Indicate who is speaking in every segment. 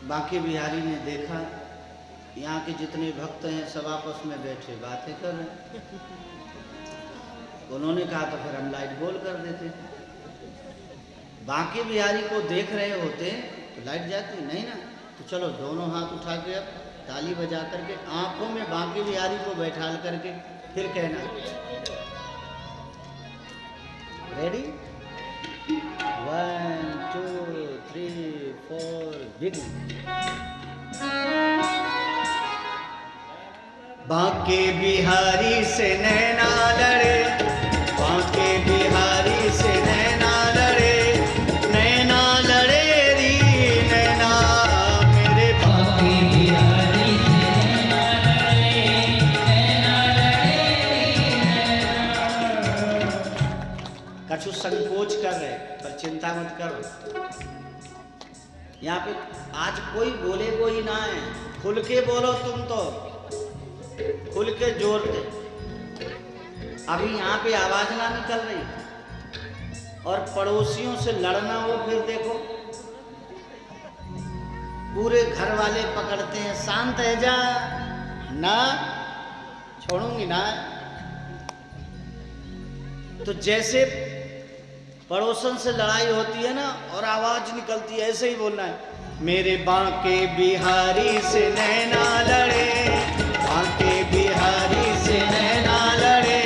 Speaker 1: बांके बिहारी ने देखा यहाँ के जितने भक्त हैं सब आपस में बैठे बातें कर रहे हैं। उन्होंने कहा तो फिर हम लाइट गोल कर देते। बांके बिहारी को देख रहे होते तो लाइट जाती नहीं ना। तो चलो दोनों हाथ उठा के अब ताली बजा करके आंखों में बांके बिहारी को बैठा करके फिर कहना रेडी 1 2 3 4 बिगिन। बांके बिहारी से नैना लड़े, बांके बिहारी से नैना लड़े, नैना लड़े री नैना मेरे बांके बिहारी से नैना लड़े, नैना लड़े री नैना। कछु संकोच कर रहे पर चिंता मत करो। यहाँ पे आज कोई बोले कोई ना है, खुल के बोलो तुम तो, खुल के जोर दे। अभी यहाँ पे आवाज ना निकल रही और पड़ोसियों से लड़ना हो फिर देखो पूरे घर वाले पकड़ते हैं, शांत है जा ना छोड़ूंगी ना। तो जैसे पड़ोसन से लड़ाई होती है ना और आवाज निकलती है ऐसे ही बोलना है मेरे बांके बिहारी से नैना लड़े, बांके बिहारी से नैना लड़े,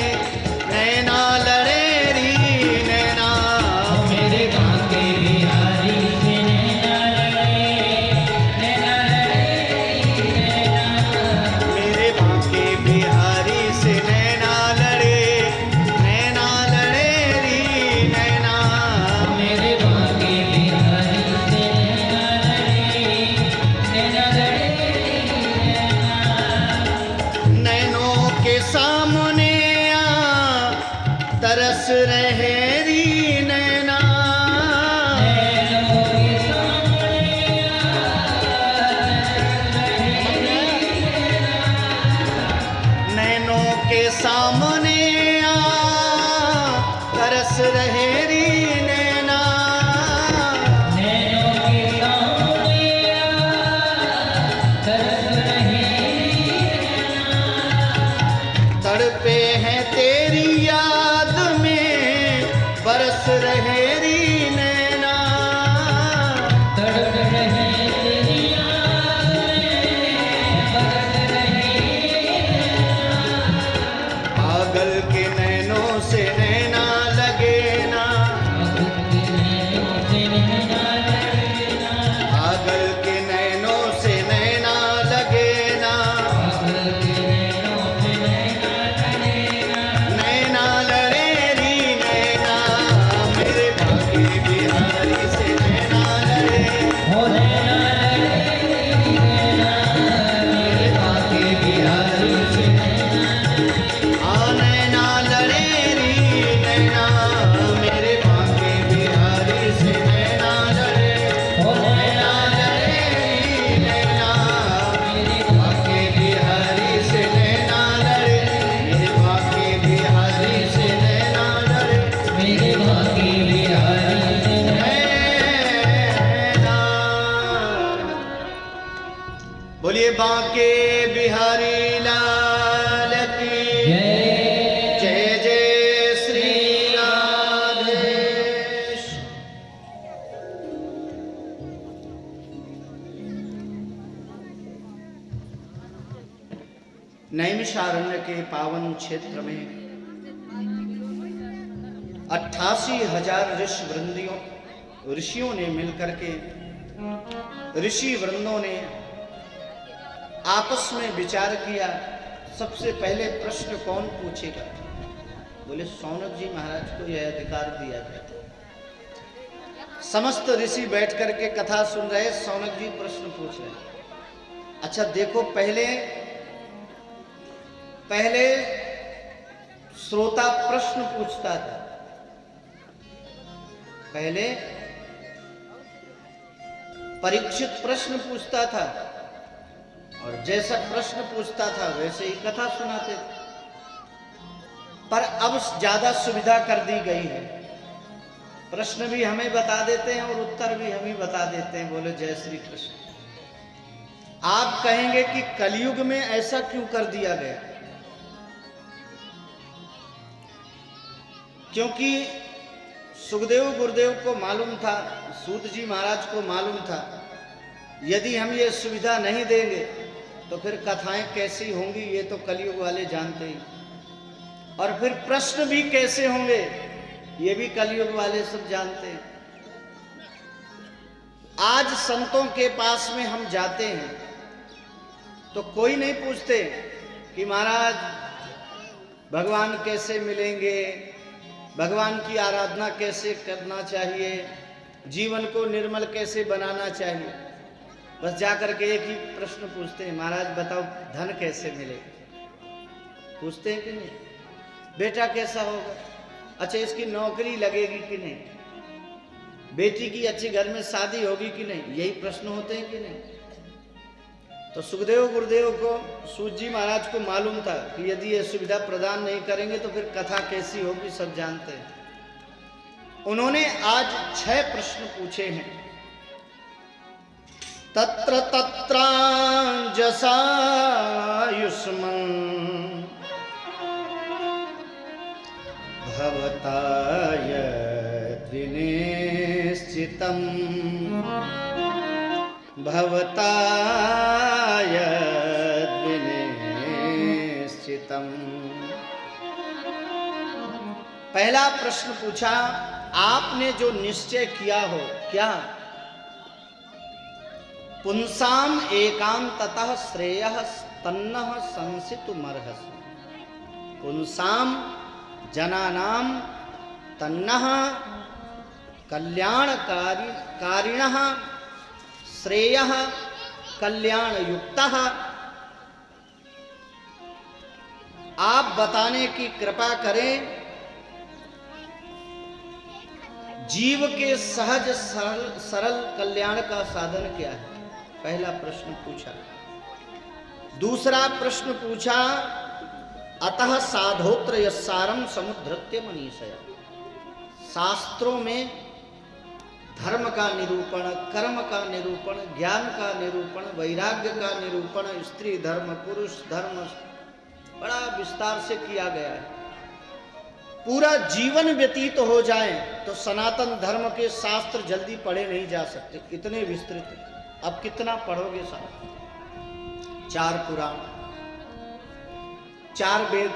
Speaker 1: नैना लड़े री नैना मेरे बांके बिहारी से नैना लड़े, नैना लड़े री नैना मेरे बांके बिहारी से नैना लड़े, नैना लड़े री नैना मेरे बांके बिहारी से नैना लड़े, नैना लड़े नैनों के सामने आ तरस रहे री नैना, नैनों के सामने नैनों के सामने आ तरस रहे री नैना, नैनों के सामने आ तरस तड़पे हैं तेरी याद में बरस रहे री नैना, तड़प रहे तेरी याद में बरस रहे पागल के नैनों से नैना लगे ना, पागल के नैनों से नैना लगे ना, नैना लड़े री नैना मेरे बांके बिहारी से नैना लड़े, हो नैना लड़े री नैना मेरे बांके बिहारी से नैना लड़े री नैना मेरे बांके बिहारी से नैना लड़े, हो नैना लड़े री नैना मेरे बांके बिहारी से नैना लड़े, मेरे बांके बिहारी से नैना लड़े, मेरे बांके बिहारी से नैना। बोलिए बांके बिहारी लाल की जय, जय श्री राधेश। नैमिषारण्य के पावन क्षेत्र में 88,000 ऋषियों ने मिलकर के ऋषि वृंदों ने आपस में विचार किया सबसे पहले प्रश्न कौन पूछेगा। बोले सौनक जी महाराज को यह अधिकार दिया जाए। समस्त ऋषि बैठ करके कथा सुन रहे, सौनक जी प्रश्न पूछ रहे। अच्छा देखो पहले श्रोता प्रश्न पूछता था, पहले परीक्षित प्रश्न पूछता था और जैसा प्रश्न पूछता था वैसे ही कथा सुनाते थे। पर अब ज्यादा सुविधा कर दी गई है, प्रश्न भी हमें बता देते हैं और उत्तर भी हम ही बता देते हैं। बोले जय श्री कृष्ण। आप कहेंगे कि कलयुग में ऐसा क्यों कर दिया गया? क्योंकि सुखदेव गुरुदेव को मालूम था, सूत जी महाराज को मालूम था, यदि हम ये सुविधा नहीं देंगे तो फिर कथाएं कैसी होंगी ये तो कलयुग वाले जानते ही, और फिर प्रश्न भी कैसे होंगे ये भी कलयुग वाले सब जानते हैं। आज संतों के पास में हम जाते हैं तो कोई नहीं पूछते कि महाराज भगवान कैसे मिलेंगे, भगवान की आराधना कैसे करना चाहिए, जीवन को निर्मल कैसे बनाना चाहिए। बस जाकर के एक ही प्रश्न पूछते हैं, महाराज बताओ धन कैसे मिलेगा? पूछते हैं कि नहीं? बेटा कैसा होगा? अच्छा इसकी नौकरी लगेगी कि नहीं? बेटी की अच्छी घर में शादी होगी कि नहीं? यही प्रश्न होते हैं कि नहीं? तो सुखदेव गुरुदेव को, सूत जी महाराज को मालूम था कि यदि ये सुविधा प्रदान नहीं करेंगे तो फिर कथा कैसी होगी, सब जानते हैं। उन्होंने आज 6 प्रश्न पूछे हैं। तत्र तत्रांजसायुष्मन् भवताय विनिश्चितम् भवताय विनिश्चितम्। पहला प्रश्न पूछा, आपने जो निश्चय किया हो, क्या? पुंसाम एकांततः श्रेयः तन्नः संसितुमर्हसि। पुंसाम जनानाम तन्नः कल्याणकारिणः श्रेयः कल्याण युक्तः। आप बताने की कृपा करें, जीव के सहज सरल कल्याण का साधन क्या है? पहला प्रश्न पूछा। दूसरा प्रश्न पूछा, अतः साधोत्र यस्सारम समुद्धृत्य मनीषया। शास्त्रों में धर्म का निरूपण, कर्म का निरूपण, ज्ञान का निरूपण, वैराग्य का निरूपण, स्त्री धर्म, पुरुष धर्म बड़ा विस्तार से किया गया है। पूरा जीवन व्यतीत हो जाए तो सनातन धर्म के शास्त्र जल्दी पढ़े नहीं जा सकते, इतने विस्तृत। अब कितना पढ़ोगे साहब? 4 पुराण, 4 वेद,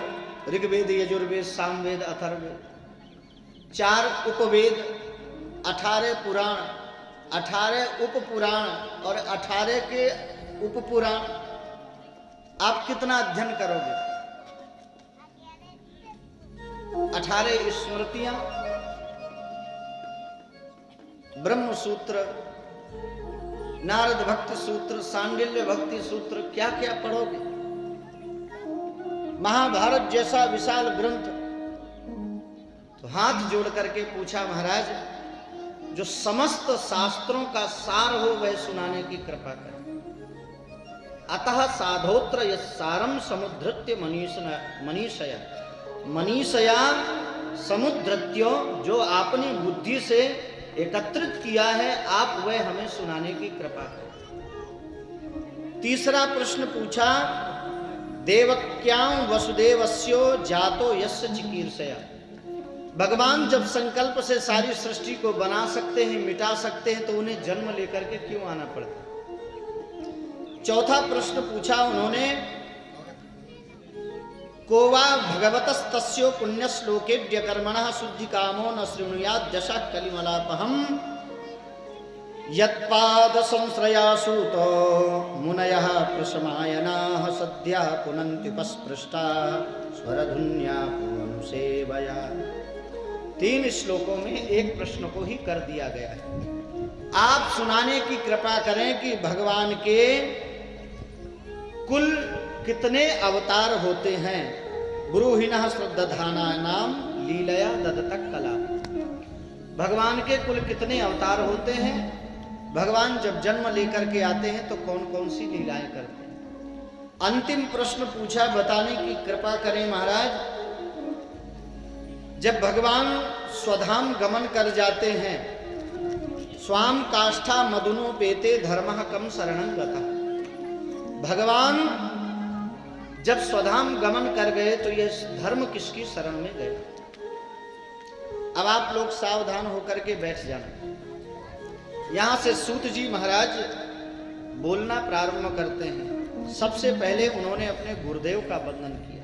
Speaker 1: ऋग्वेद, यजुर्वेद, सामवेद, अथर्ववेद, 4 उपवेद, 18 पुराण, 18 उपपुराण और 18 के उपपुराण। आप कितना अध्ययन करोगे? 18 स्मृतियां, ब्रह्म सूत्र, नारद भक्ति सूत्र, सांडिल्य भक्ति सूत्र, क्या क्या पढ़ोगे? महाभारत जैसा विशाल ग्रंथ। तो हाथ जोड़ करके पूछा, महाराज जो समस्त शास्त्रों का सार हो वह सुनाने की कृपा करें। अतः साधोत्र यस्सारम समुद्धृत्य मनीषया। मनीषया समुद्धृत्यो, जो आपने बुद्धि से एकत्रित किया है, आप वह हमें सुनाने की कृपा करें। तीसरा प्रश्न पूछा, देवक्यां वसुदेवस्यो जातो यस्य चिकीर्षया। भगवान जब संकल्प से सारी सृष्टि को बना सकते हैं, मिटा सकते हैं, तो उन्हें जन्म लेकर के क्यों आना पड़ता? चौथा प्रश्न पूछा उन्होंने, को वा भगवतस्तस्यो पुण्यश्लोकेभ्य कर्मणः शुद्धि कामो न शृणुयात् दशः कलिमलापहम् यत्पाद संश्रयासूतो मुनयः प्रशमायनाः सद्या पुनन्त्युपस्पृष्टा स्वरधुन्या पूर्णसेवया। 3 श्लोकों में एक प्रश्न को ही कर दिया गया है। आप सुनाने की कृपा करें कि भगवान के कुल कितने अवतार होते हैं। गुरुहीनः श्रद्धाना नाम लीलया ददतक कला। भगवान के कुल कितने अवतार होते हैं, भगवान जब जन्म लेकर के आते हैं तो कौन कौन सी लीलाएं करते हैं। अंतिम प्रश्न पूछा, बताने की कृपा करें महाराज, जब भगवान स्वधाम गमन कर जाते हैं, स्वाम काष्ठा मधुनो पेते धर्मः कम शरणं गतः। भगवान जब स्वधाम गमन कर गए तो ये धर्म किसकी शरण में गए? अब आप लोग सावधान होकर के बैठ जाना। यहां से सूत जी महाराज बोलना प्रारंभ करते हैं। सबसे पहले उन्होंने अपने गुरुदेव का वंदन किया।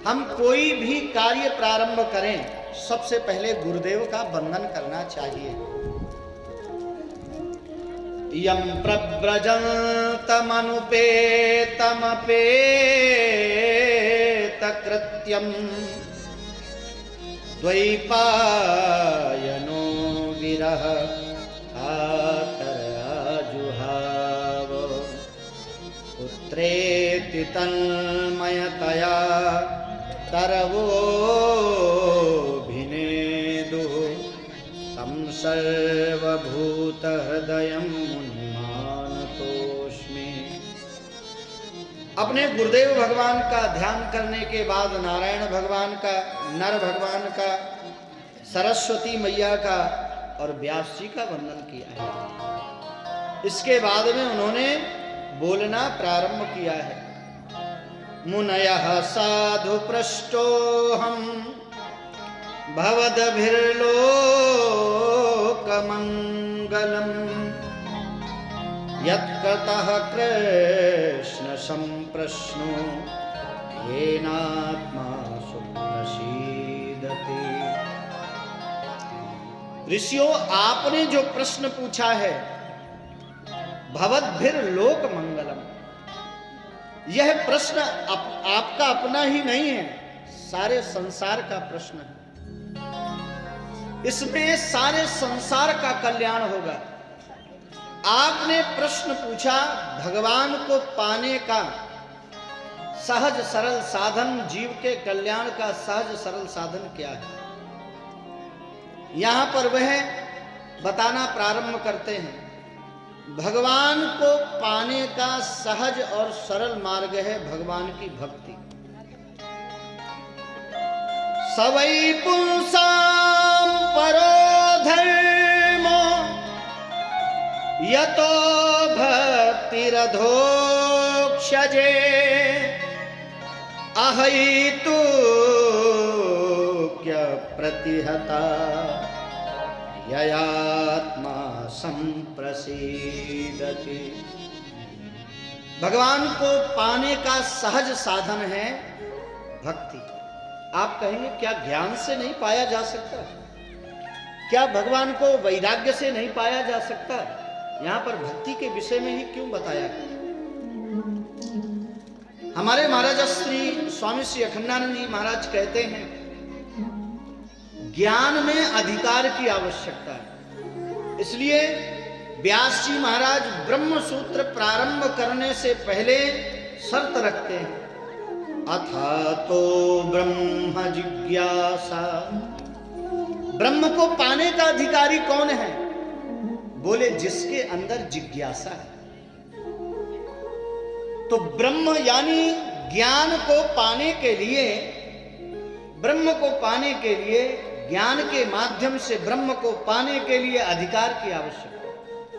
Speaker 1: हम कोई भी कार्य प्रारंभ करें, सबसे पहले गुरुदेव का वंदन करना चाहिए। यम प्रव्रजन्तमनुपेतमपेतकृत्यं द्वैपायनो विरह आतराजुहाव पुत्रेति तन्मयतया तरवोऽभिनेदुः तं सर्वभूतहृदयं मुनिमानतोऽस्मि। अपने गुरुदेव भगवान का ध्यान करने के बाद नारायण भगवान का, नर भगवान का, सरस्वती मैया का और व्यास जी का वंदन किया है। इसके बाद में उन्होंने बोलना प्रारंभ किया है। मुनयः साधु पृष्टोऽहं भवद्भिर्लोकमङ्गलम् यत्कृतः कृष्ण संप्रश्नो येनात्मा सुप्रसीदति। ऋषियों, आपने जो प्रश्न पूछा है, भवद्भिर्लोक मंगलम, यह प्रश्न आपका अपना ही नहीं है, सारे संसार का प्रश्न है। इसमें सारे संसार का कल्याण होगा। आपने प्रश्न पूछा, भगवान को पाने का सहज सरल साधन, जीव के कल्याण का सहज सरल साधन क्या है? यहां पर वह बताना प्रारंभ करते हैं। भगवान को पाने का सहज और सरल मार्ग है भगवान की भक्ति। सवै पुंसां परो धर्मो यतो भक्तिरधोक्षजे अहैतु क्या प्रतिहता ययात्मा संप्रसीदति। भगवान को पाने का सहज साधन है भक्ति। आप कहेंगे क्या ज्ञान से नहीं पाया जा सकता? क्या भगवान को वैराग्य से नहीं पाया जा सकता? यहां पर भक्ति के विषय में ही क्यों बताया? हमारे महाराज श्री स्वामी श्री अखंडानंद जी महाराज कहते हैं, ज्ञान में अधिकार की आवश्यकता है। इसलिए व्यास जी महाराज ब्रह्म सूत्र प्रारंभ करने से पहले शर्त रखते हैं, अथा तो ब्रह्म जिज्ञासा। ब्रह्म को पाने का अधिकारी कौन है? बोले जिसके अंदर जिज्ञासा है। तो ब्रह्म यानी ज्ञान को पाने के लिए, ब्रह्म को पाने के लिए, ज्ञान के माध्यम से ब्रह्म को पाने के लिए अधिकार की आवश्यकता।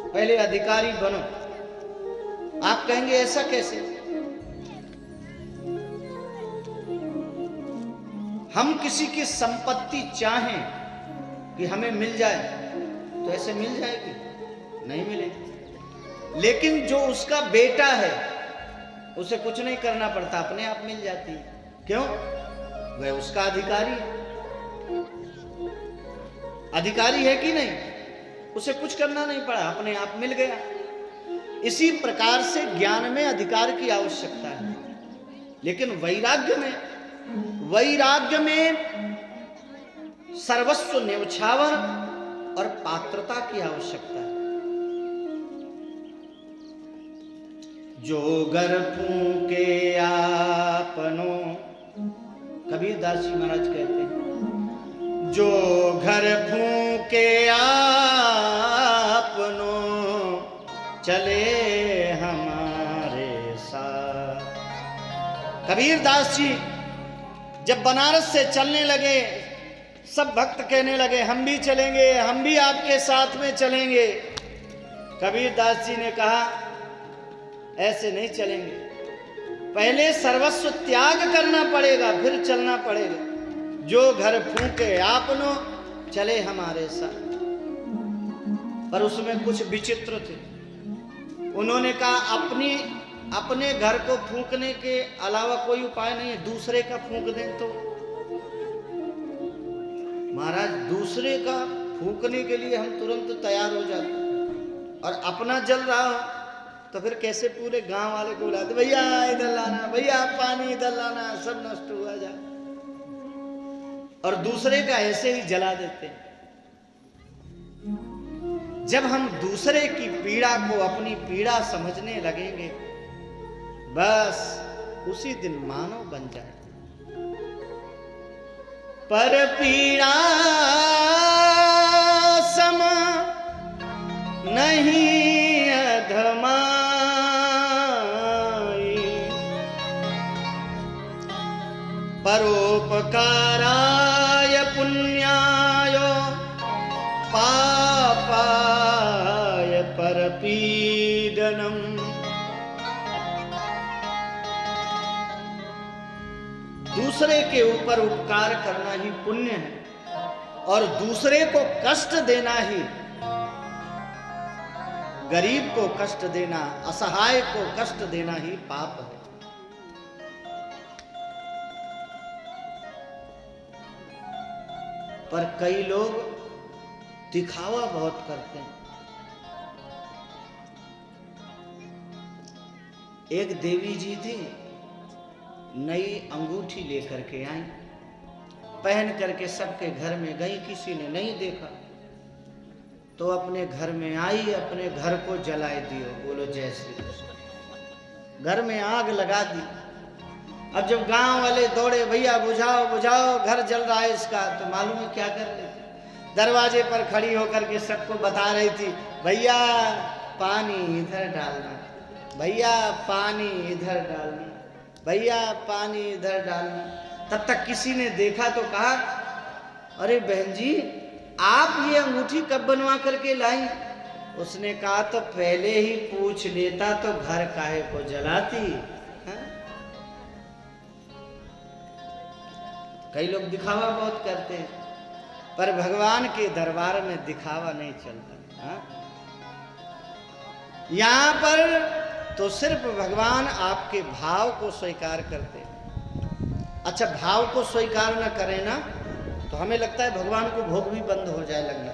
Speaker 1: पहले अधिकारी बनो। आप कहेंगे ऐसा कैसे? हम किसी की संपत्ति चाहें कि हमें मिल जाए तो ऐसे मिल जाएगी? नहीं मिलेगी। लेकिन जो उसका बेटा है उसे कुछ नहीं करना पड़ता, अपने आप मिल जाती है। क्यों? वह उसका अधिकारी है। अधिकारी है कि नहीं? उसे कुछ करना नहीं पड़ा, अपने आप मिल गया। इसी प्रकार से ज्ञान में अधिकार की आवश्यकता है। लेकिन वैराग्य में सर्वस्व न्यौछावर और पात्रता की आवश्यकता है। जो घर फूंके आपनो, कबीरदास जी महाराज कहते हैं, जो घर फूंके आपनो चले हमारे साथ। कबीरदास जी जब बनारस से चलने लगे, सब भक्त कहने लगे हम भी चलेंगे, हम भी आपके साथ में चलेंगे। कबीरदास जी ने कहा ऐसे नहीं चलेंगे। पहले सर्वस्व त्याग करना पड़ेगा, फिर चलना पड़ेगा। जो घर फूके आपनो, चले हमारे साथ। पर उसमें कुछ विचित्र थे। उन्होंने कहा अपने घर को फूकने के अलावा कोई उपाय नहीं है, दूसरे का फूक दें तो। महाराज, दूसरे का फूकने के लिए हम तुरंत तैयार हो जाते, और अपना जल रहा हो तो फिर कैसे पूरे गांव वाले को बुलाते, भैया इधर लाना, भैया पानी इधर लाना, सब नष्ट हुआ जाए। और दूसरे का ऐसे ही जला देते। जब हम दूसरे की पीड़ा को अपनी पीड़ा समझने लगेंगे, बस उसी दिन मानव बन जाए। पर पीड़ा सम नहीं अधमाई, परोपकाराय पुण्याय पापाय परपीडनम। दूसरे के ऊपर उपकार करना ही पुण्य है, और दूसरे को कष्ट देना ही, गरीब को कष्ट देना, असहाय को कष्ट देना ही पाप है। पर कई लोग दिखावा बहुत करते हैं। एक देवी जी थी, नई अंगूठी लेकर के आई, पहन करके सबके घर में गई, किसी ने नहीं देखा तो अपने घर में आई, अपने घर को जलाए दियो। बोलो जय श्री कृष्ण। घर में आग लगा दी। अब जब गांव वाले दौड़े, भैया बुझाओ बुझाओ, घर जल रहा है इसका, तो मालूम है क्या कर रही थी? दरवाजे पर खड़ी होकर के सबको बता रही थी, भैया पानी इधर डालना, भैया पानी इधर डालना, भैया पानी इधर डालना। तब तक किसी ने देखा तो कहा, अरे बहन जी, आप ये अंगूठी कब बनवा करके लाई? उसने कहा, तो पहले ही पूछ लेता तो घर काहे को जलाती। हा? कई लोग दिखावा बहुत करते हैं, पर भगवान के दरबार में दिखावा नहीं चलता। हा? यहां पर तो सिर्फ भगवान आपके भाव को स्वीकार करते हैं। अच्छा, भाव को स्वीकार न करें ना, तो हमें लगता है भगवान को भोग भी बंद हो जाए लगना।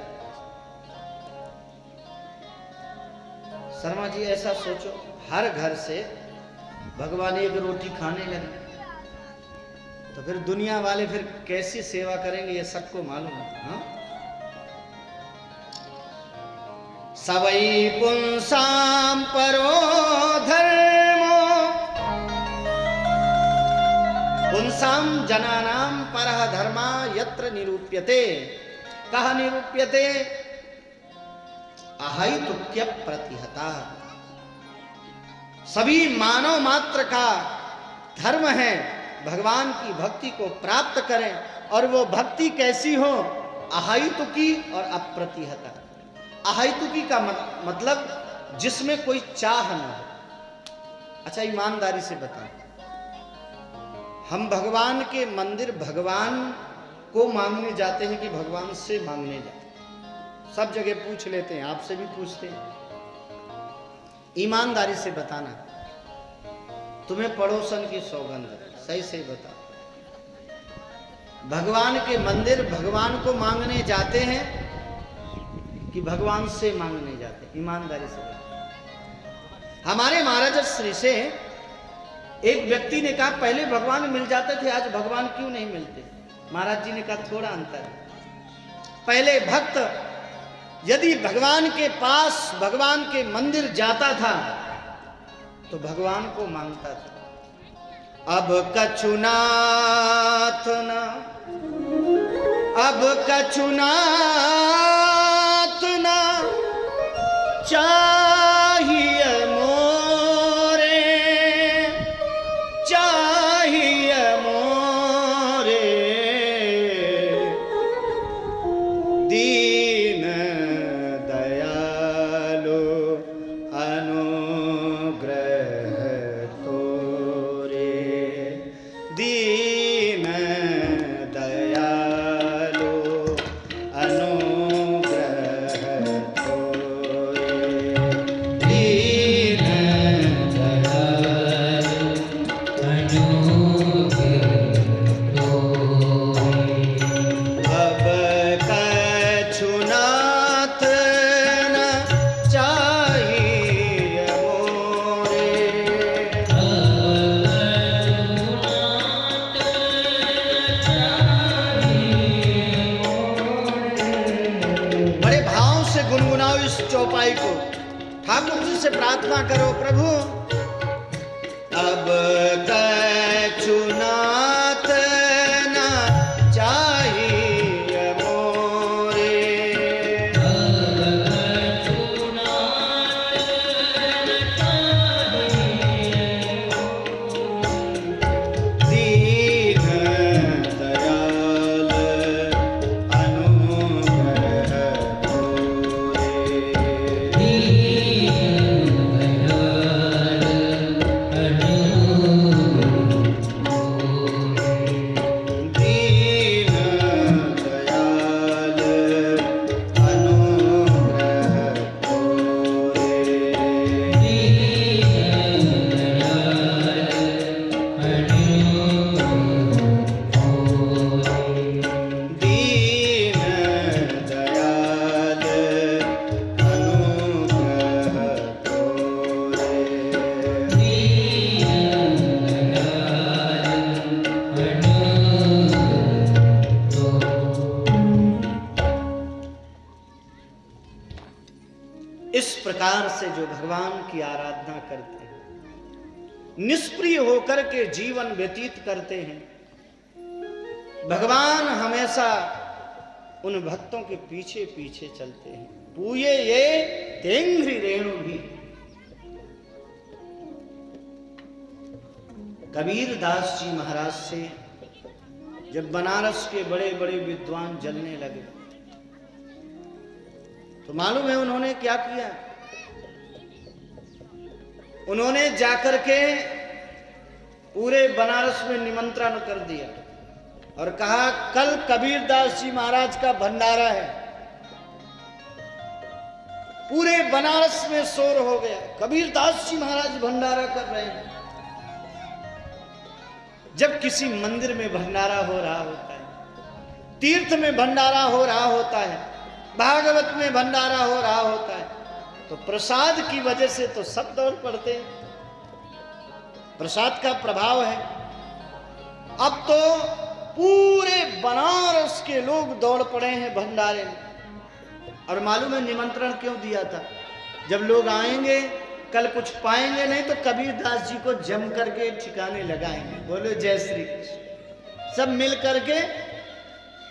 Speaker 1: शर्मा जी, ऐसा सोचो, हर घर से भगवान एक रोटी खाने लगे तो फिर दुनिया वाले फिर कैसी सेवा करेंगे, ये सबको मालूम है। हाँ? सवै पुंसाम परो धर्मो पुंसाम जनानाम परः धर्मा यत्र निरूप्यते। कहाँ निरूप्यते? अहैतुक्य प्रतिहता। सभी मानव मात्र का धर्म है भगवान की भक्ति को प्राप्त करें, और वो भक्ति कैसी हो? अहैतुकी और अप्रतिहता। अहैतुकी का मतलब जिसमें कोई चाह न हो। अच्छा, ईमानदारी से बताओ, हम भगवान के मंदिर भगवान को मांगने जाते हैं कि भगवान से मांगने जाते हैं? सब जगह पूछ लेते हैं, आपसे भी पूछते हैं। ईमानदारी से बताना, तुम्हें पड़ोसन की सौगंध है, सही सही बताओ। भगवान के मंदिर भगवान को मांगने जाते हैं कि भगवान से मांगने जाते हैं? ईमानदारी से बताओ। हमारे महाराज श्री से एक व्यक्ति ने कहा, पहले भगवान मिल जाते थे, आज भगवान क्यों नहीं मिलते? महाराज जी ने कहा, थोड़ा अंतर है। पहले भक्त यदि भगवान के पास, भगवान के मंदिर जाता था तो भगवान को मांगता था। अब कछुनाथ न, अब कछुनाथ न चाहिए मोरे, चाहिए मोरे दीन दयालु अनुग्रह बड़े भाव से गुनगुनाओ इस चौपाई को। ठाकुर जी से प्रार्थना करो, प्रभु अब कछु नाथ न चाहिए मोरे, दीन दयाल अनुग्रह प्रकार से जो भगवान की आराधना करते हैं, निष्प्रिय होकर के जीवन व्यतीत करते हैं, भगवान हमेशा उन भक्तों के पीछे पीछे चलते हैं। पूये ये तेंघ्रि रेणु भी। कबीर दास जी महाराज से जब बनारस के बड़े बड़े विद्वान जलने लगे तो मालूम है उन्होंने क्या किया? उन्होंने जाकर के पूरे बनारस में निमंत्रण कर दिया और कहा कल कबीर दास जी महाराज का भंडारा है। पूरे बनारस में शोर हो गया, कबीर दास जी महाराज भंडारा कर रहे हैं। जब किसी मंदिर में भंडारा हो रहा होता है, तीर्थ में भंडारा हो रहा होता है, भागवत में भंडारा हो रहा होता है, तो प्रसाद की वजह से तो सब दौड़ पड़ते हैं। प्रसाद का प्रभाव है। अब तो पूरे बनारस के लोग दौड़ पड़े हैं भंडारे में। और मालूम है निमंत्रण क्यों दिया था? जब लोग आएंगे कल कुछ पाएंगे नहीं तो कबीर दास जी को जम करके ठिकाने लगाएंगे। बोलो जय श्री कृष्ण। सब मिल करके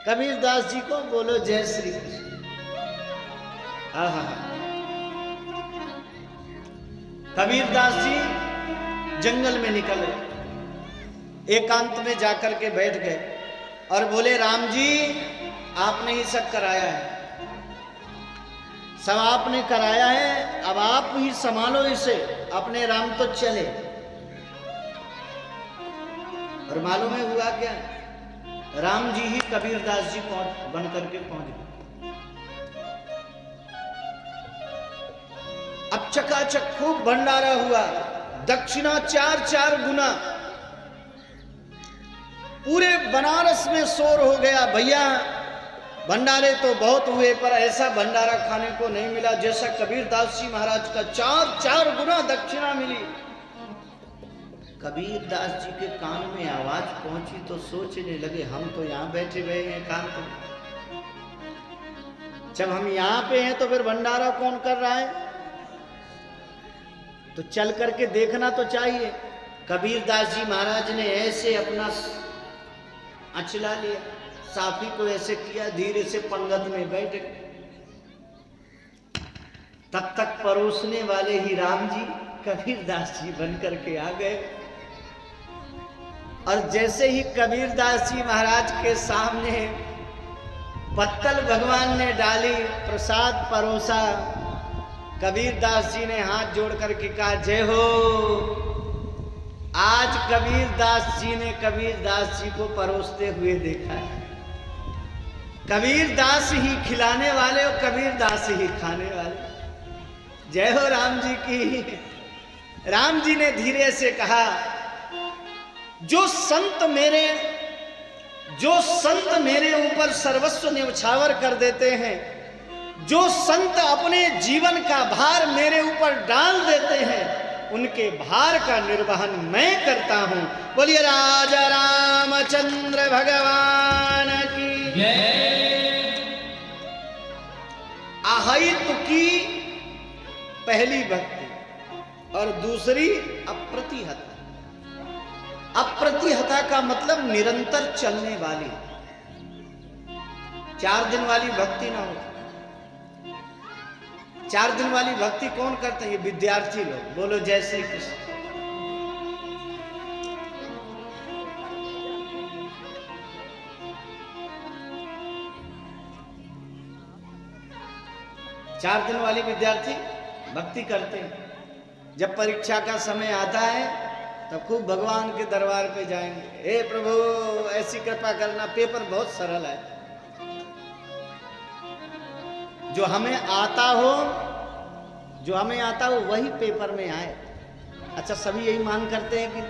Speaker 1: कबीर दास जी को बोलो जय श्री कृष्ण। कबीर दास जी जंगल में निकल गए, एकांत में जाकर के बैठ गए और बोले राम जी आपने ही सब कराया है, सब आपने कराया है, अब आप ही संभालो इसे, अपने राम तो चले। और मालूम है हुआ क्या? राम जी ही कबीर दास जी बन करके पहुंच गए। अब चकाचक खूब भंडारा हुआ, दक्षिणा 4 गुना। पूरे बनारस में शोर हो गया, भैया भंडारे तो बहुत हुए पर ऐसा भंडारा खाने को नहीं मिला जैसा कबीर दास जी महाराज का 4 गुना दक्षिणा मिली। कबीर दास जी के कान में आवाज पहुंची तो सोचने लगे हम तो यहां बैठे हुए हैं एकांत में, जब हम यहां पे हैं तो फिर भंडारा कौन कर रहा है? तो चल करके देखना तो चाहिए। कबीर दास जी महाराज ने ऐसे अपना अचला लिया, साफी को ऐसे किया, धीरे से पंगत में बैठ गए। तब तक परोसने वाले ही राम जी कबीर दास जी बन करके आ गए। और जैसे ही कबीर दास जी महाराज के सामने पत्तल भगवान ने डाली, प्रसाद परोसा, कबीर दास जी ने हाथ जोड़ करके कहा जय हो। आज कबीर दास जी ने कबीर दास जी को परोसते हुए देखा है। कबीर दास ही खिलाने वाले और कबीर दास ही खाने वाले। जय हो राम जी की। राम जी ने धीरे से कहा जो संत मेरे ऊपर सर्वस्व न्यौछावर कर देते हैं, जो संत अपने जीवन का भार मेरे ऊपर डाल देते हैं, उनके भार का निर्वहन मैं करता हूं। बोलिए राजा रामचंद्र भगवान की जय। अहित की पहली भक्ति और दूसरी अप्रतिहता। अप्रतिहता का मतलब निरंतर चलने वाली, 4 दिन वाली भक्ति ना हो। 4 दिन वाली भक्ति कौन करते हैं? ये विद्यार्थी लोग। बोलो जय श्री कृष्ण। चार दिन वाली विद्यार्थी भक्ति करते हैं। जब परीक्षा का समय आता है तब खूब भगवान के दरबार पे जाएंगे, हे प्रभु ऐसी कृपा करना, पेपर बहुत सरल है, जो हमें आता हो वही पेपर में आए। अच्छा, सभी यही मान करते हैं कि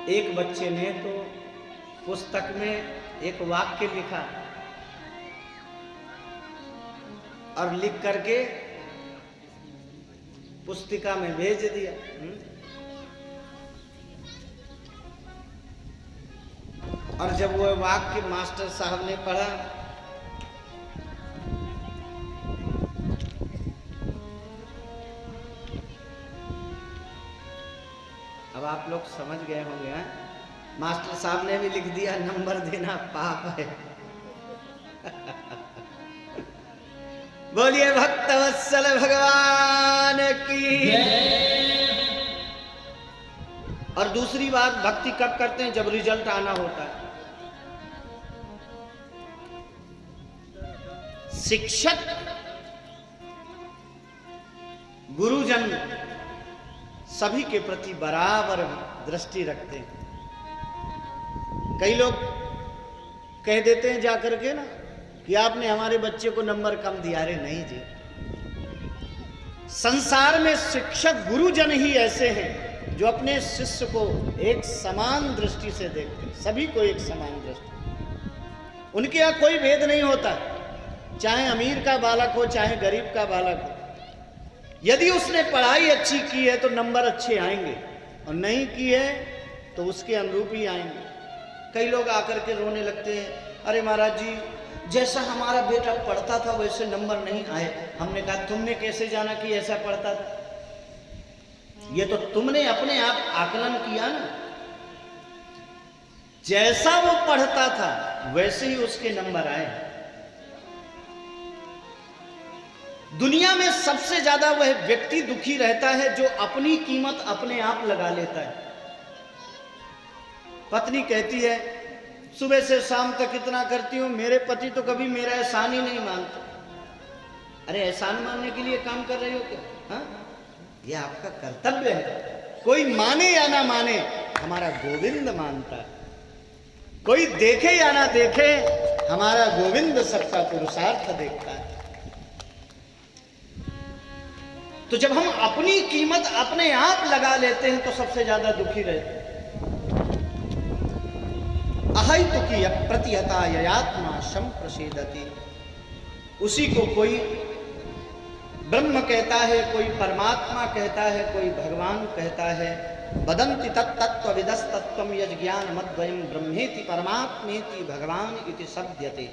Speaker 1: एक बच्चे ने तो पुस्तक में एक वाक्य लिखा और लिख करके पुस्तिका में भेज दिया। और जब वो वाक्य मास्टर साहब ने पढ़ा, अब आप लोग समझ गए होंगे, मास्टर साहब ने भी लिख दिया नंबर देना पाप है। बोलिए भक्तवत्सल भगवान की। और दूसरी बात, भक्ति कब करते हैं? जब रिजल्ट आना होता है। शिक्षक गुरुजन सभी के प्रति बराबर दृष्टि रखते हैं। कई लोग कह देते हैं जाकर के ना कि आपने हमारे बच्चे को नंबर कम दिया। अरे नहीं जी, संसार में शिक्षक गुरुजन ही ऐसे हैं जो अपने शिष्य को एक समान दृष्टि से देखते हैं, सभी को एक समान दृष्टि। उनके यहाँ कोई भेद नहीं होता, चाहे अमीर का बालक हो चाहे गरीब का बालक हो। यदि उसने पढ़ाई अच्छी की है तो नंबर अच्छे आएंगे, और नहीं की है तो उसके अनुरूप ही आएंगे। कई लोग आकर के रोने लगते हैं, अरे महाराज जी जैसा हमारा बेटा पढ़ता था वैसे नंबर नहीं आए। हमने कहा तुमने कैसे जाना कि ऐसा पढ़ता था? ये तो तुमने अपने आप आकलन किया ना। जैसा वो पढ़ता था वैसे ही उसके नंबर आए। दुनिया में सबसे ज्यादा वह व्यक्ति दुखी रहता है जो अपनी कीमत अपने आप लगा लेता है। पत्नी कहती है सुबह से शाम तक इतना करती हूं, मेरे पति तो कभी मेरा एहसान ही नहीं मानते। अरे एहसान मानने के लिए काम कर रही हो क्या? हाँ, यह आपका कर्तव्य है। कोई माने या ना माने, हमारा गोविंद मानता है। कोई देखे या ना देखे, हमारा गोविंद सबका पुरुषार्थ देखता है। तो जब हम अपनी कीमत अपने आप लगा लेते हैं तो सबसे ज्यादा दुखी रहते हैं। अहितु की अप्रतिहता ययात्मा शम प्रसीदति। उसी को कोई ब्रह्म कहता है, कोई परमात्मा कहता है, कोई भगवान कहता है। वदन्ति तत्त्वविदस्तत्त्वं यज्ञान मद्वयं ब्रह्मेति परमात्मेति भगवान इति सद्यते।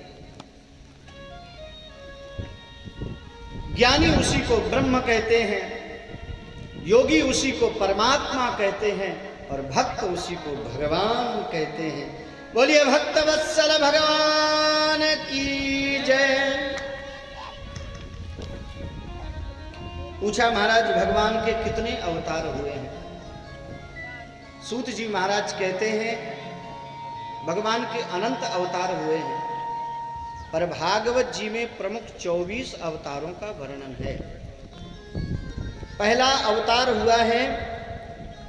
Speaker 1: ज्ञानी उसी को ब्रह्म कहते हैं, योगी उसी को परमात्मा कहते हैं, और भक्त उसी को भगवान कहते हैं। बोलिए भक्तवत्सल भगवान की जय। पूछा महाराज भगवान के कितने अवतार हुए हैं? सूत जी महाराज कहते हैं भगवान के अनंत अवतार हुए हैं, पर भागवत जी में प्रमुख 24 अवतारों का वर्णन है। पहला अवतार हुआ है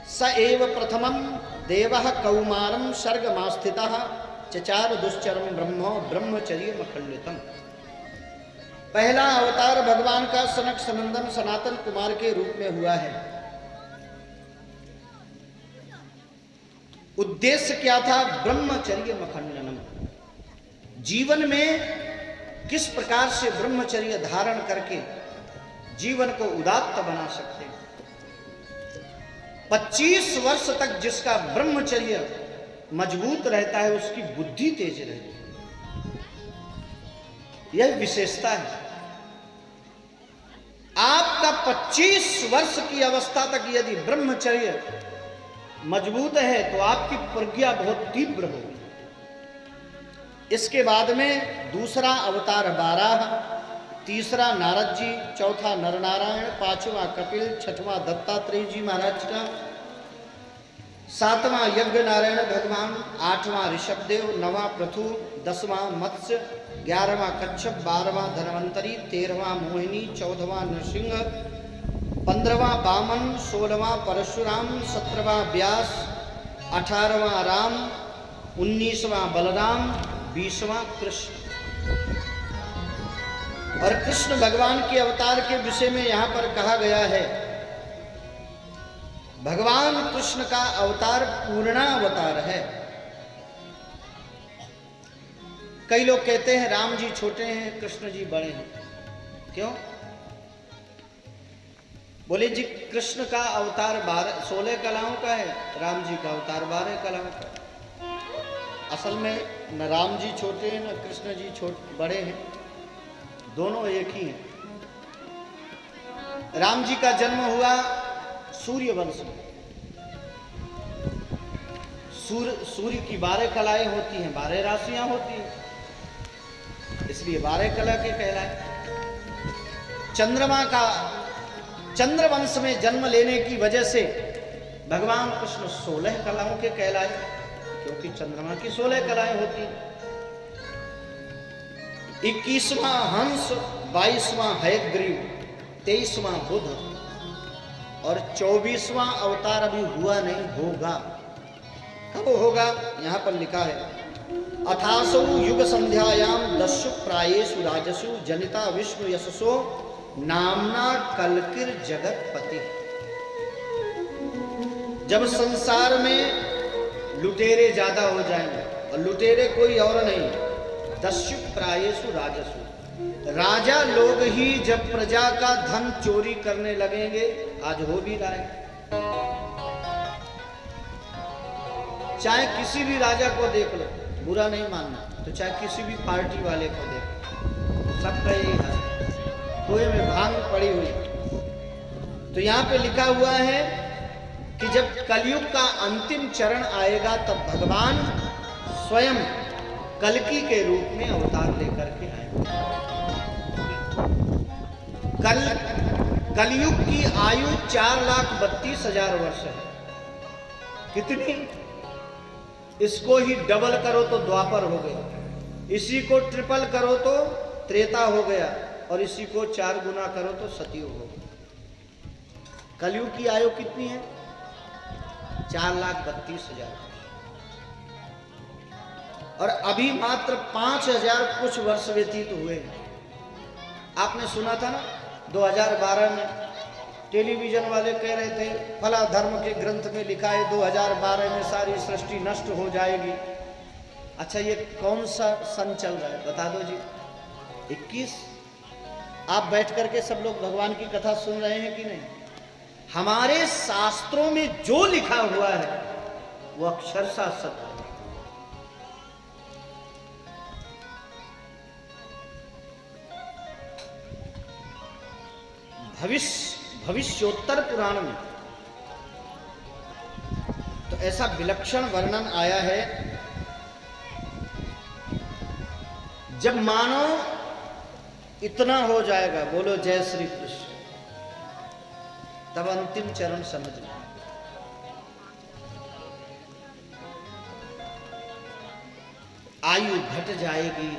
Speaker 1: स एव प्रथमं देवः कौमारं सर्गमास्थितः चचार दुश्चरं ब्रह्मो ब्रह्मचर्यमखंडितम्। पहला अवतार भगवान का सनक सनंदन सनातन कुमार के रूप में हुआ है। उद्देश्य क्या था? ब्रह्मचर्यमखंडनम। जीवन में किस प्रकार से ब्रह्मचर्य धारण करके जीवन को उदात्त बना सकते हैं। 25 वर्ष तक जिसका ब्रह्मचर्य मजबूत रहता है उसकी बुद्धि तेज रहती है। यह विशेषता है। आपका 25 वर्ष की अवस्था तक यदि ब्रह्मचर्य मजबूत है तो आपकी प्रज्ञा बहुत तीव्र होगी। इसके बाद में दूसरा अवतार 12, तीसरा नारद जी, चौथा नरनारायण, पांचवा कपिल, छठवां दत्तात्रेय जी महाराज का, सातवां यज्ञ नारायण भगवान, आठवां ऋषभदेव, नवां पृथु, 10वां मत्स्य, 11वां कच्छप, 12वां धन्वंतरी, 13वां मोहिनी, 14वां नरसिंह, 15वां वामन, 16वां परशुराम, 17वां व्यास, 18वां राम, 19वां बलराम, 20वां कृष्ण। और कृष्ण भगवान के अवतार के विषय में यहां पर कहा गया है, भगवान कृष्ण का अवतार पूर्णावतार है। कई लोग कहते हैं राम जी छोटे हैं, कृष्ण जी बड़े हैं। क्यों? बोले जी कृष्ण का अवतार 16 कलाओं का है, राम जी का अवतार 12 कलाओं का। असल में न राम जी छोटे हैं न कृष्ण जी बड़े हैं, दोनों एक ही हैं। राम जी का जन्म हुआ सूर्य वंश में। सूर्य की 12 कलाएं होती हैं, 12 राशियां होती हैं, इसलिए 12 कला के कहलाए। चंद्रमा का चंद्रवंश में जन्म लेने की वजह से भगवान कृष्ण 16 कलाओं के कहलाए, क्योंकि चंद्रमा की 16 कलाएं होती हैं। 21वां हंस, 22वां हयग्रीव, 23वां बुध और 24वां अवतार अभी हुआ नहीं, होगा। कब होगा? यहां पर लिखा है, अथासौ युग संध्यायाम दस्यु प्रायेषु राजसु जनिता विष्णु यशसो नामना कलकिर जगतपति। जब संसार में लुटेरे ज्यादा हो जाएंगे, और लुटेरे कोई और नहीं, दस्यु प्रायेषु राजसु, राजा लोग ही जब प्रजा का धन चोरी करने लगेंगे, आज हो भी रहा है। चाहे किसी भी राजा को देख लो, बुरा नहीं मानना, तो चाहे किसी भी पार्टी वाले को देख, सबका यही है, कुएं में भांग पड़ी हुई। तो यहाँ पे लिखा हुआ है कि जब कलयुग का अंतिम चरण आएगा तब भगवान स्वयं कल्कि के रूप में अवतार लेकर के आएंगे। कलयुग की आयु 4,32,000 वर्ष है। कितनी? इसको ही डबल करो तो द्वापर हो गया, इसी को ट्रिपल करो तो त्रेता हो गया, और इसी को 4 गुना करो तो सतयुग हो गया। कलयुग की आयु कितनी है? 4,32,000। और अभी मात्र 5,000 कुछ वर्ष व्यतीत हुए हैं। आपने सुना था ना 2012 में टेलीविजन वाले कह रहे थे फला धर्म के ग्रंथ में लिखा है 2012 में सारी सृष्टि नष्ट हो जाएगी। अच्छा, ये कौन सा सन चल रहा है बता दो जी? 21। आप बैठ करके सब लोग भगवान की कथा सुन रहे हैं कि नहीं? हमारे शास्त्रों में जो लिखा हुआ है वो अक्षरशः सत्य है। भविष्योत्तर पुराण में तो ऐसा विलक्षण वर्णन आया है, जब मानो इतना हो जाएगा, बोलो जय श्री कृष्ण, तब अंतिम चरण समझना। आयु घट जाएगी,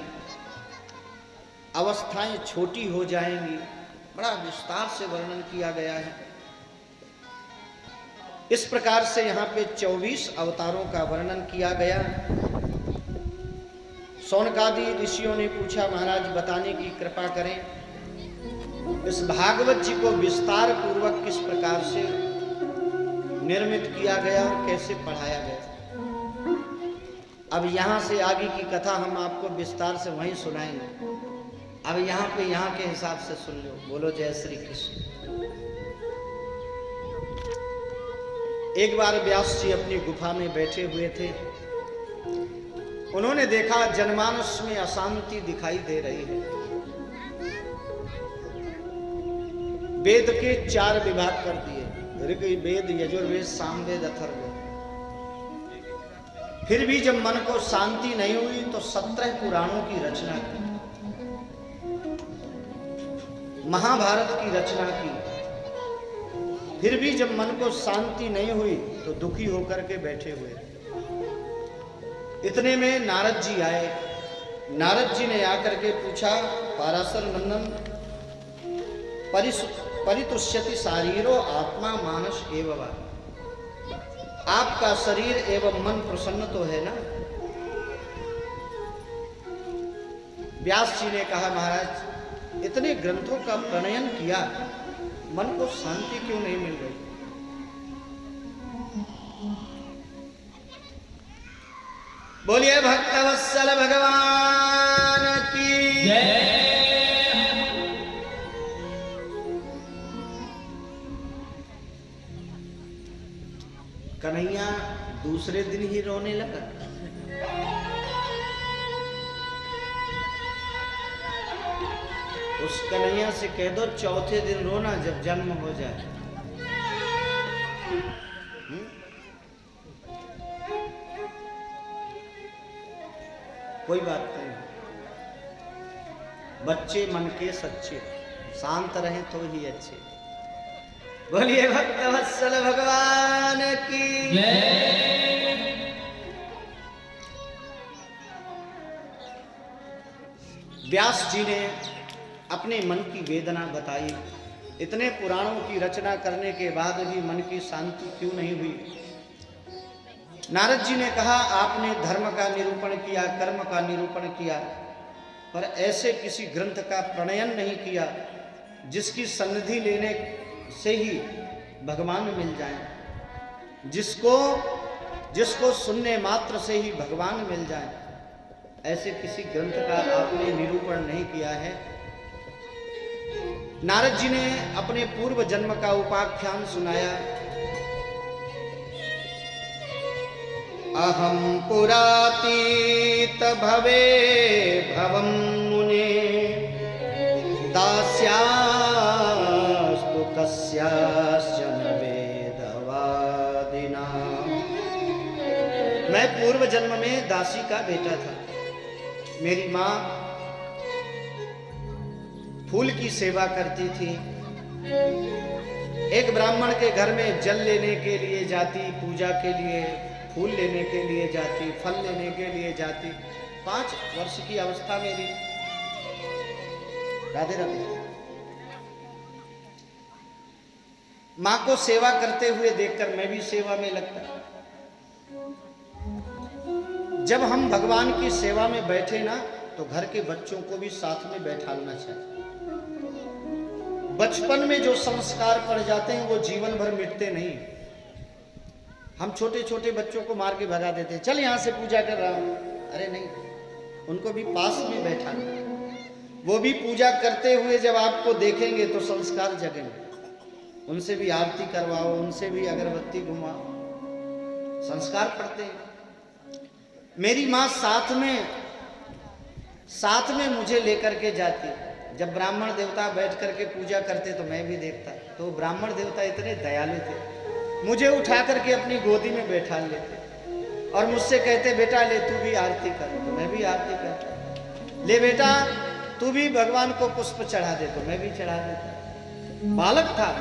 Speaker 1: अवस्थाएं छोटी हो जाएंगी, बड़ा विस्तार से वर्णन किया गया है। इस प्रकार से यहाँ पे 24 अवतारों का वर्णन किया गया। सौनकादि ऋषियों ने पूछा महाराज बताने की कृपा करें, इस भागवत जी को विस्तार पूर्वक किस प्रकार से निर्मित किया गया और कैसे पढ़ाया गया। अब यहाँ से आगे की कथा हम आपको विस्तार से वहीं सुनाएंगे। अब यहाँ पे यहाँ के हिसाब से सुन लो, बोलो जय श्री कृष्ण। एक बार व्यास जी अपनी गुफा में बैठे हुए थे। उन्होंने देखा जनमानस में अशांति दिखाई दे रही है। वेद के 4 विभाग कर दिए, ऋग्वेद, यजुर्वेद, सामवेद, अथर्ववेद। फिर भी जब मन को शांति नहीं हुई तो 17 पुराणों की रचना की, महाभारत की रचना की। फिर भी जब मन को शांति नहीं हुई तो दुखी होकर के बैठे हुए। इतने में नारद जी आए। नारद जी ने आकर के पूछा, पाराशर नंदन, परितुष्यति शारीरो आत्मा मानस एव वा। आपका शरीर एवं मन प्रसन्न तो है ना? व्यास जी ने कहा, महाराज इतने ग्रंथों का प्रणयन किया, मन को शांति क्यों नहीं मिल रही? बोलिए भक्तवत्सल भगवान की जय। कन्हैया दूसरे दिन ही रोने लगा। उस कन्हैया से कह दो चौथे दिन रोना जब जन्म हो जाए। कोई बात नहीं, बच्चे मन के सच्चे, शांत रहें तो ही अच्छे। बोलिए भक्तवत्सल भगवान की जय। व्यास जी ने अपने मन की वेदना बताई। इतने पुराणों की रचना करने के बाद भी मन की शांति क्यों नहीं हुई? नारद जी ने कहा, आपने धर्म का निरूपण किया, कर्म का निरूपण किया, पर ऐसे किसी ग्रंथ का प्रणयन नहीं किया जिसकी सन्निधि लेने से ही भगवान मिल जाए, जिसको सुनने मात्र से ही भगवान मिल जाए। ऐसे किसी ग्रंथ का आपने निरूपण नहीं किया है। नारद जी ने अपने पूर्व जन्म का उपाख्यान सुनाया। अहम पुरातीत भवे भवम मुने दास्यास्तु कस्याश्चन वेदवादिना। मैं पूर्व जन्म में दासी का बेटा था। मेरी माँ फूल की सेवा करती थी। एक ब्राह्मण के घर में जल लेने के लिए जाती, पूजा के लिए, फूल लेने के लिए जाती, फल लेने के लिए जाती। 5 वर्ष की अवस्था मेरी। राधे राधे। माँ को सेवा करते हुए देखकर मैं भी सेवा में लगता। जब हम भगवान की सेवा में बैठे ना, तो घर के बच्चों को भी साथ में बैठाना चाहिए। बचपन में जो संस्कार पड़ जाते हैं वो जीवन भर मिटते नहीं। हम छोटे छोटे बच्चों को मार के भगा देते, चल यहाँ से पूजा कर रहा हूं। अरे नहीं, उनको भी पास में बैठाना। वो भी पूजा करते हुए जब आपको देखेंगे तो संस्कार जगेंगे। उनसे भी आरती करवाओ, उनसे भी अगरबत्ती घुमाओ, संस्कार पड़ते हैं। मेरी माँ साथ में मुझे लेकर के जाती। जब ब्राह्मण देवता बैठ करके पूजा करते तो मैं भी देखता। तो ब्राह्मण देवता इतने दयालु थे, मुझे उठा करके अपनी गोदी में बैठा लेते और मुझसे कहते, बेटा ले तू भी आरती कर। तो मैं भी आरती करता। ले बेटा तू भी भगवान को पुष्प चढ़ा दे। तो मैं भी चढ़ा देता। बालक था।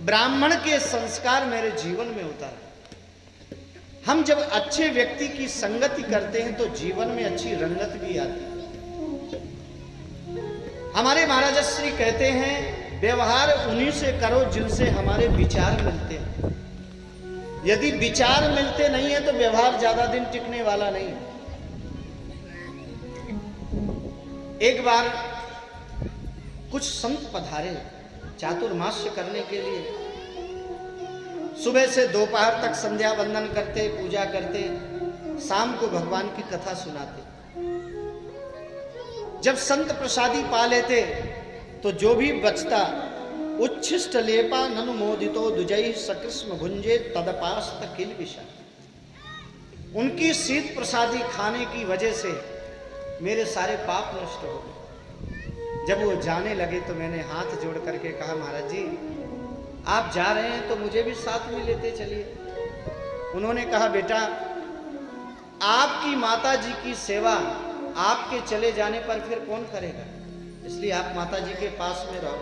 Speaker 1: ब्राह्मण के संस्कार मेरे जीवन में उतारा। हम जब अच्छे व्यक्ति की संगति करते हैं तो जीवन में अच्छी रंगत भी आती है। हमारे महाराज श्री कहते हैं, व्यवहार उन्हीं से करो जिनसे हमारे विचार मिलते हैं। यदि विचार मिलते नहीं है तो व्यवहार ज्यादा दिन टिकने वाला नहीं है। एक बार कुछ संत पधारे चातुर्मास्य करने के लिए। सुबह से दोपहर तक संध्या वंदन करते, पूजा करते, शाम को भगवान की कथा सुनाते। जब संत प्रसादी पा लेते तो जो भी बचता उच्छिष्ट लेपा ननु मोदितो दुजई सकृष्म भुंजे तदपास्त किल विषा। उनकी शीत प्रसादी खाने की वजह से मेरे सारे पाप नष्ट हो गए। जब वो जाने लगे तो मैंने हाथ जोड़ करके कहा, महाराज जी आप जा रहे हैं तो मुझे भी साथ में लेते चलिए। उन्होंने कहा, बेटा आपकी माता जी की सेवा आपके चले जाने पर फिर कौन करेगा, इसलिए आप माता जी के पास में रहो।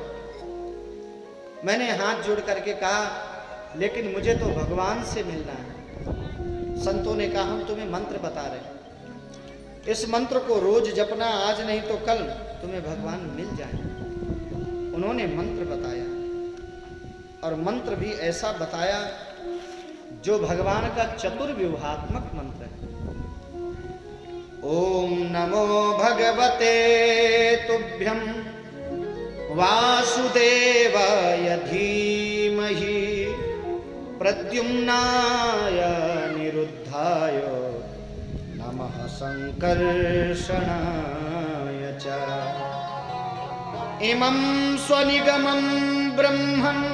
Speaker 1: मैंने हाथ जोड़ करके कहा, लेकिन मुझे तो भगवान से मिलना है। संतों ने कहा, हम तुम्हें मंत्र बता रहे हैं, इस मंत्र को रोज जपना, आज नहीं तो कल तुम्हें भगवान मिल जाएंगे। उन्होंने मंत्र बताया और मंत्र भी ऐसा बताया जो भगवान का चतुर्व्यूहात्मक मंत्र है। ओम नमो भगवते तुभ्यं वासुदेवाय धीमहि प्रद्युम्नाय निरुद्धाय नमः संकर्षणाय च। इमं स्वनिगमं ब्रह्मन्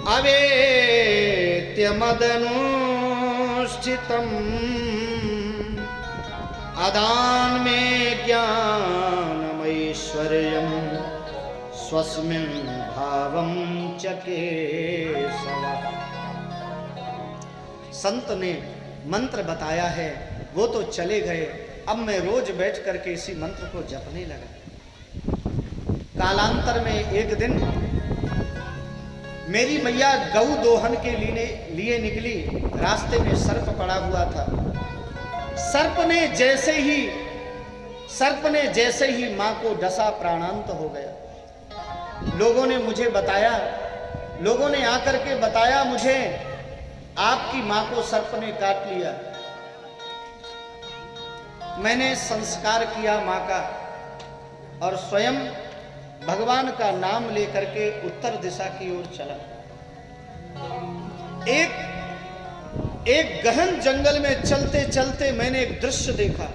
Speaker 1: अवेत्य मदनुष्ठितम् अदान में ज्ञानमैश्वर्यं स्वस्मिन् भावं च केशव। संत ने मंत्र बताया है, वो तो चले गए, अब मैं रोज बैठ करके इसी मंत्र को जपने लगा। कालांतर में एक दिन मेरी मैया गौ दोहन के लिए निकली, रास्ते में सर्प पड़ा हुआ था। सर्प ने जैसे ही मां को डसा, प्राणांत हो गया। लोगों ने मुझे बताया, लोगों ने आकर के बताया मुझे, आपकी मां को सर्प ने काट लिया। मैंने संस्कार किया मां का और स्वयं भगवान का नाम लेकर के उत्तर दिशा की ओर चला। एक गहन जंगल में चलते चलते मैंने एक दृश्य देखा।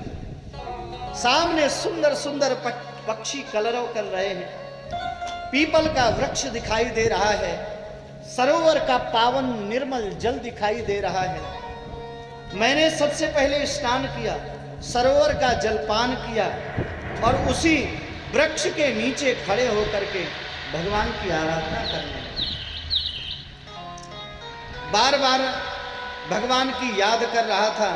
Speaker 1: सामने सुंदर सुंदर पक्षी कलरव कर रहे हैं। पीपल का वृक्ष दिखाई दे रहा है। सरोवर का पावन निर्मल जल दिखाई दे रहा है। मैंने सबसे पहले स्नान किया, सरोवर का जलपान किया और उसी वृक्ष के नीचे खड़े होकर के भगवान की आराधना करने लगा। बार बार भगवान की याद कर रहा था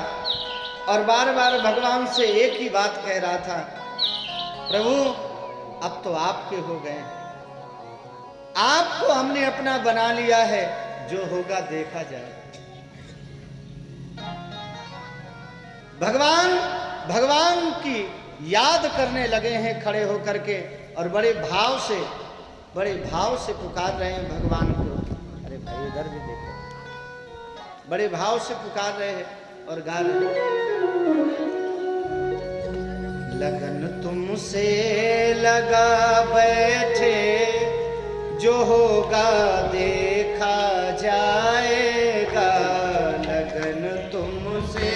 Speaker 1: और बार बार भगवान से एक ही बात कह रहा था, प्रभु अब तो आपके हो गए, आपको हमने अपना बना लिया है, जो होगा देखा जाए। भगवान की याद करने लगे हैं खड़े होकर के और बड़े भाव से पुकार रहे हैं भगवान को। अरे भाई इधर भी देखो, बड़े भाव से पुकार रहे हैं और गा रहे हैं। लगन तुमसे लगा बैठे, जो होगा देखा जाएगा। लगन तुमसे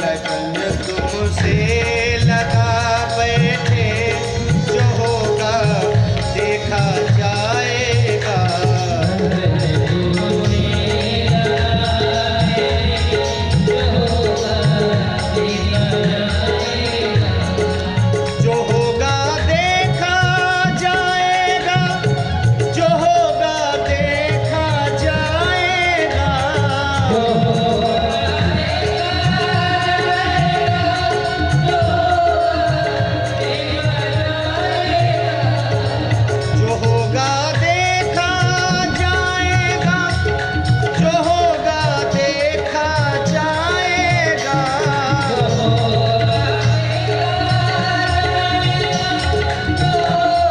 Speaker 1: लगन तुमसे